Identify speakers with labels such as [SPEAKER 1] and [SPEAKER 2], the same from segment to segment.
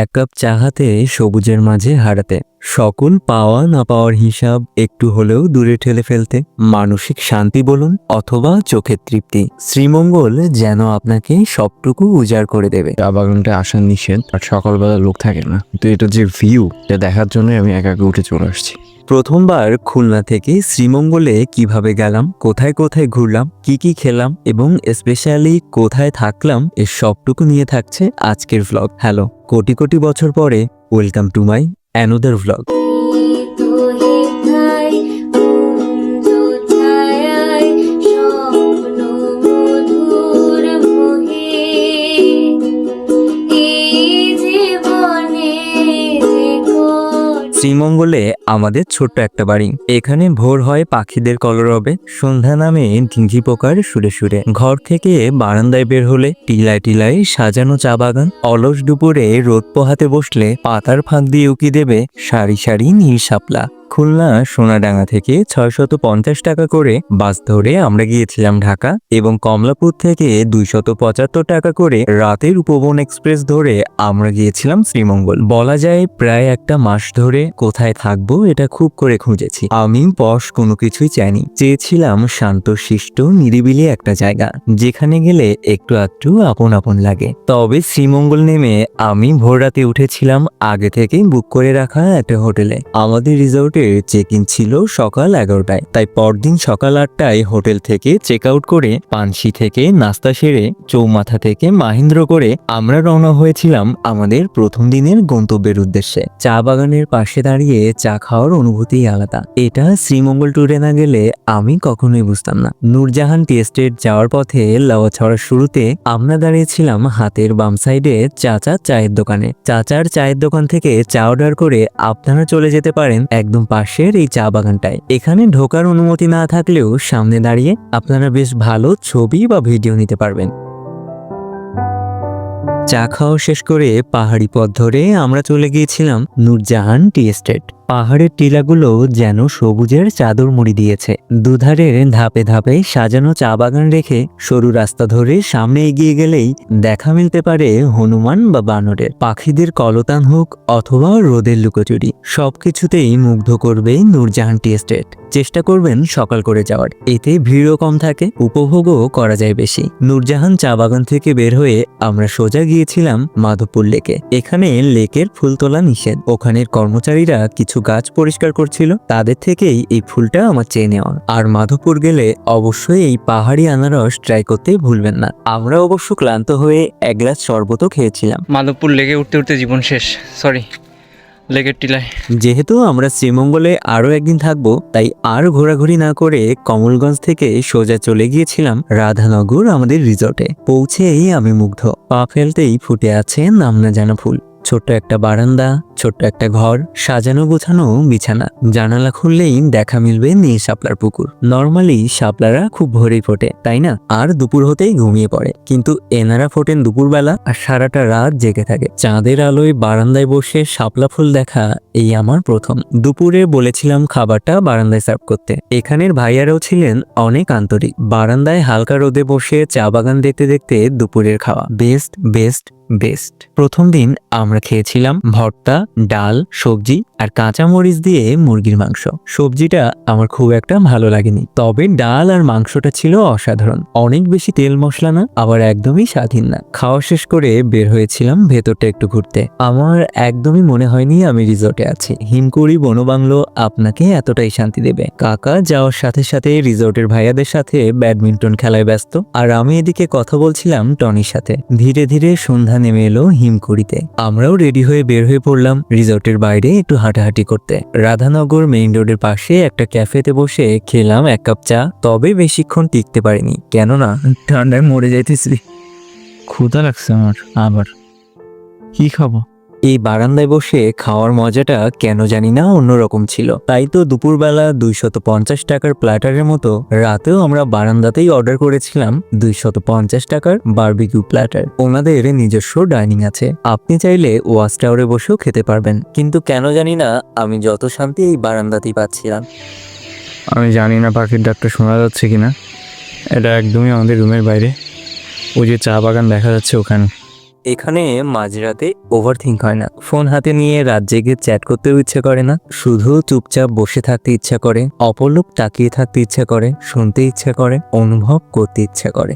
[SPEAKER 1] এক কাপ চা হাতে সবুজের মাঝে হারাতে, সকল পাওয়া না পাওয়ার হিসাব একটু হলেও দূরে ঠেলে ফেলতে, মানসিক শান্তি বলুন অথবা চোখের তৃপ্তি, শ্রীমঙ্গল যেন আপনাকে সবটুকু উজাড় করে দেবে।
[SPEAKER 2] চা বাগানটা আসা নিষেধ, আর সকালবেলা লোক থাকে না, কিন্তু এটা যে ভিউ, এটা দেখার জন্য আমি একা একা উঠে চলে আসছি।
[SPEAKER 1] প্রথমবার খুলনা থেকে শ্রীমঙ্গলে কিভাবে গেলাম, কোথায় কোথায় ঘুরলাম, কি কি খেলাম এবং স্পেশালি কোথায় থাকলাম, এর সবটুকু নিয়ে থাকছে আজকের ভ্লগ। হ্যালো, কোটি কোটি বছর পরে welcome to my another vlog. শ্রীমঙ্গলে আমাদের ছোট্ট একটা বাড়ি। এখানে ভোর হয় পাখিদের কলরবে, সন্ধ্যা নামে ঢিঙ্গি পোকার সুরে সুরে। ঘর থেকে বারান্দায় বের হলে টিলায় টিলায় সাজানো চা বাগান। অলস দুপুরে রোদ পোহাতে বসলে পাতার ফাঁক দিয়ে উকি দেবে সারি সারি নীল শাপলা। খুলনা সোনাডাঙ্গা থেকে ৬৫০ টাকা করে বাস ধরে আমরা গিয়েছিলাম ঢাকা, এবং কমলাপুর থেকে ২৭৫ টাকা করে রাতের উপবন এক্সপ্রেস ধরে আমরা গিয়েছিলাম শ্রীমঙ্গল। বলা যায় প্রায় একটা মাস ধরে কোথায় থাকবো এটা খুব করে খুঁজেছি। আমি পশ কোনো কিছুই চাইনি, চেয়েছিলাম শান্ত শিষ্ট নিরিবিলি একটা জায়গা, যেখানে গেলে একটু আধটু আপন আপন লাগে। তবে শ্রীমঙ্গল নেমে আমি ভোর রাতে উঠেছিলাম আগে থেকেই বুক করে রাখা একটা হোটেলে। আমাদের রিসোর্টের চেক ইন ছিল সকাল 11টায়, তাই পরদিন সকাল 8টায় হোটেল থেকে চেক আউট করে পানশি থেকে নাস্তা সেরে চৌমাথা থেকে মাহিন্দ্র করে আমরা রওনা হয়েছিলাম আমাদের প্রথম দিনের গন্তব্যের উদ্দেশ্যে। চা বাগানের পাশে দাঁড়িয়ে চা খাওয়ার অনুভূতি আলাদা। এটা শ্রীমঙ্গল ট্যুরে না গেলে আমি কখনোই বুঝতাম না। নূরজাহান টি এস্টেট যাওয়ার পথে লাওয়া ছড়ার শুরুতে আমরা দাঁড়িয়েছিলাম হাতের বাম সাইডে চাচার চায়ের দোকানে। চাচার চায়ের দোকান থেকে চা অর্ডার করে আপনারা চলে যেতে পারেন একদম পাশের এই চা বাগানটায়। এখানে ঢোকার অনুমতি না থাকলেও সামনে দাঁড়িয়ে আপনারা বেশ ভালো ছবি বা ভিডিও নিতে পারবেন। চা খাওয়া শেষ করে পাহাড়ি পথ ধরে আমরা চলে গিয়েছিলাম নূরজাহান টি এস্টেট। পাহাড়ের টিলাগুলো যেন সবুজের চাদর মুড়ি দিয়েছে। দুধারের ধাপে ধাপে সাজানো চা বাগান রেখে সরু রাস্তা ধরে সামনে এগিয়ে গেলেই দেখা মিলতে পারে হনুমান বা বানরের, পাখিদের কলতান হোক অথবা রোদের লুকোচুরি, সবকিছুতেই মুগ্ধ করবে নূরজাহান টি এস্টেট। চেষ্টা করবেন সকাল করে যাওয়ার, এতে ভিড়ও কম থাকে, উপভোগও করা যায় বেশি। নূরজাহান চা বাগান থেকে বের হয়ে আমরা সোজা গিয়েছিলাম মাধবপুর লেকে। এখানে লেকের ফুল তোলা নিষেধ। ওখানের কর্মচারীরা কিছু গাছ পরিষ্কার করছিল, তাদের থেকেই এই ফুলটা আমার চেয়ে নেওয়া। আর মাধবপুর গেলে অবশ্যই এই পাহাড়ি আনারস ট্রাই করতে ভুলবেন না। আমরা অবশ্য ক্লান্ত হয়ে এক গ্লাস শরবতও খেয়েছিলাম।
[SPEAKER 3] মাধবপুর লেগে উঠতে উঠতে জীবন শেষ, সরি লেকের টিলায়।
[SPEAKER 1] যেহেতু আমরা শ্রীমঙ্গলে আরো একদিন থাকবো, তাই আর ঘোরাঘুরি না করে কমলগঞ্জ থেকে সোজা চলে গিয়েছিলাম রাধানগর আমাদের রিসর্টে। পৌঁছেই আমি মুগ্ধ, পা ফেলতেই ফুটে আছে নাম না জানা ফুল। ছোট্ট একটা বারান্দা, ছোট্ট একটা ঘর, সাজানো গোছানো বিছানা, জানালা খুললেই দেখা মিলবে নীল শাপলার পুকুর। নর্মালি শাপলারা খুব ভোরেই ফোটে, তাই না? আর দুপুর হতেই ঘুমিয়ে পড়ে, কিন্তু এনারা ফোটেন দুপুরবেলা আর সারাটা রাত জেগে থাকে। চাঁদের আলোয় বারান্দায় বসে শাপলা ফুল দেখা এই আমার প্রথম। দুপুরে বলেছিলাম খাবারটা বারান্দায় সার্ভ করতে। এখানের ভাইয়ারাও ছিলেন অনেক আন্তরিক। বারান্দায় হালকা রোদে বসে চা বাগান দেখতে দেখতে দুপুরের খাওয়া বেস্ট বেস্ট বেস্ট। প্রথম দিন আমরা খেয়েছিলাম ভর্তা, ডাল, সবজি আর কাঁচা মরিচ দিয়ে মুরগির মাংস। সবজিটা আমার খুব একটা ভালো লাগেনি, তবে ডাল আর মাংসটা ছিল অসাধারণ। অনেক বেশি তেল মশলা না, আবার একদমই স্বাধীন না। খাওয়া শেষ করে বের হয়েছিলাম ভেতরটা একটু ঘুরতে। আমার একদমই মনে হয়নি আমি রিসোর্টে আছি। হিমকুড়ি বনবাংলো আপনাকে এতটাই শান্তি দেবে। কাকা যাওয়ার সাথে সাথে রিসোর্টের ভাইয়াদের সাথে ব্যাডমিন্টন খেলায় ব্যস্ত, আর আমি এদিকে কথা বলছিলাম টনির সাথে। ধীরে ধীরে সন্ধ্যা নেমে এলো হিমকুড়িতে। আমরাও রেডি হয়ে বের হয়ে পড়লাম রিসর্টের বাইরে একটু হাঁটাহাঁটি করতে। রাধানগর মেইন রোডের পাশে একটা ক্যাফেতে বসে খেলাম এক কাপ চা, তবে বেশিক্ষণ টিকতে পারিনি, কেননা ঠান্ডায় মরে যাইতেছি।
[SPEAKER 3] ক্ষুধা লাগছে আমার আবার, কি খাবো?
[SPEAKER 1] এই বারান্দায় বসে খাওয়ার মজাটা কেন জানি না অন্যরকম ছিল। তাই তো দুপুরবেলা ২৫০ টাকার প্ল্যাটারের মতো রাতেও আমরা বারান্দাতেই অর্ডার করেছিলাম ২৫০ টাকার বারবিকিউ প্ল্যাটার। ওনাদের নিজস্ব ডাইনিং আছে, আপনি চাইলে ওয়াচ টাওয়ারে বসেও খেতে পারবেন। কিন্তু কেন জানি না আমি যত শান্তি এই বারান্দাতেই পাচ্ছিলাম।
[SPEAKER 3] আমি জানি না পাখির ডাকটা শোনা যাচ্ছে কিনা। এটা একদমই আমাদের রুমের বাইরে, ওই যে চা বাগান দেখা যাচ্ছে ওখানে।
[SPEAKER 1] এখানে মাঝরাতে ওভারথিঙ্ক হয় না, ফোন হাতে নিয়ে রাত জেগে চ্যাট করতেও ইচ্ছে করে না, শুধু চুপচাপ বসে থাকতে ইচ্ছা করে, অপলক তাকিয়ে থাকতে ইচ্ছা করে, শুনতে ইচ্ছা করে, অনুভব করতে ইচ্ছা করে।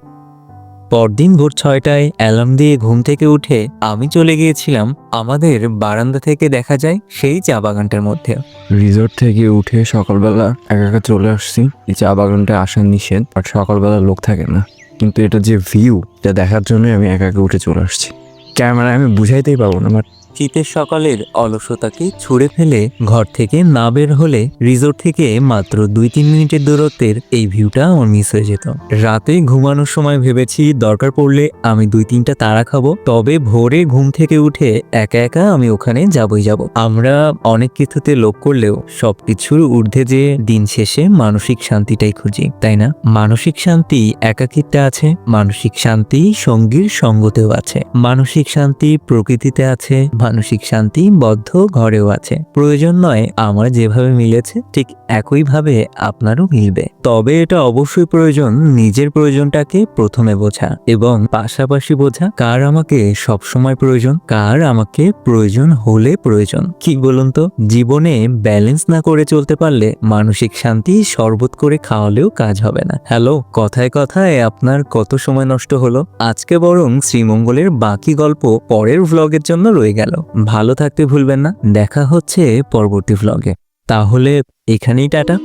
[SPEAKER 1] পরদিন ভোর 6টায় অ্যালার্ম দিয়ে ঘুম থেকে উঠে আমি চলে গিয়েছিলাম আমাদের বারান্দা থেকে দেখা যায় সেই চা বাগানটার মধ্যে।
[SPEAKER 2] রিসোর্ট থেকে উঠে সকালবেলা একা একা চলে আসছি। এই চা বাগানটায় আসা নিষেধ, আর সকালবেলা লোক থাকে না, কিন্তু এটা যে ভিউ এটা দেখার জন্য আমি একা একা উঠে চলে আসছি। ক্যামেরায় আমি বুঝাইতেই পারবো না, বাট
[SPEAKER 1] শীতের সকালের অলসতাকে ছুঁড়ে ফেলে ঘর থেকে না বের হলে রিসোর্ট থেকে মাত্র 2-3 মিনিটের দূরত্বের এই ভিউটা আমার মিস হয়ে যেত। রাতে ঘুমানোর সময় ভেবেছি দরকার পড়লে আমি 2-3টা তারা খাবো, তবে ভোরে ঘুম থেকে উঠে একা একা আমি ওখানে যাবই যাব। আমরা অনেক কিছুতে লোভ করলেও সবকিছুর ঊর্ধ্বে যে দিন শেষে মানসিক শান্তিটাই খুঁজি, তাই না? মানসিক শান্তি একাকিত্বে আছে, মানসিক শান্তি সঙ্গীর সঙ্গতেও আছে, মানসিক শান্তি প্রকৃতিতে আছে, মানসিক শান্তি বদ্ধ ঘরেও আছে। প্রয়োজন নয় আমার যেভাবে মিলেছে ঠিক একইভাবে আপনারও মিলবে, তবে এটা অবশ্যই প্রয়োজন নিজের প্রয়োজনটাকে প্রথমে বোঝা এবং পাশাপাশি বোঝা কার আমাকে সবসময় প্রয়োজন, কার আমাকে প্রয়োজন হলে প্রয়োজন। কি বলুন তো, জীবনে ব্যালেন্স না করে চলতে পারলে মানসিক শান্তি শরবত করে খাওয়ালেও কাজ হবে না। হ্যালো, কথায় কথায় আপনার কত সময় নষ্ট হলো। আজকে বরং শ্রীমঙ্গলের বাকি গল্প পরের ভ্লগের জন্য রয়ে গেল। ভালো থাকতে ভুলবেন না, দেখা হচ্ছে পরবর্তী ভ্লগে। তাহলে এখানেই টাটা।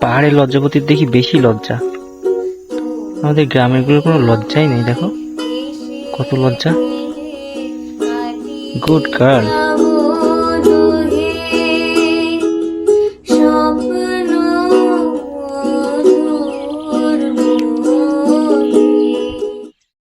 [SPEAKER 3] পাহাড়ে লজ্জাপতির দেখি বেশি লজ্জা, আমাদের গ্রামের গুলোর কোনো লজ্জাই নেই। দেখো কত লজ্জা। Good girl.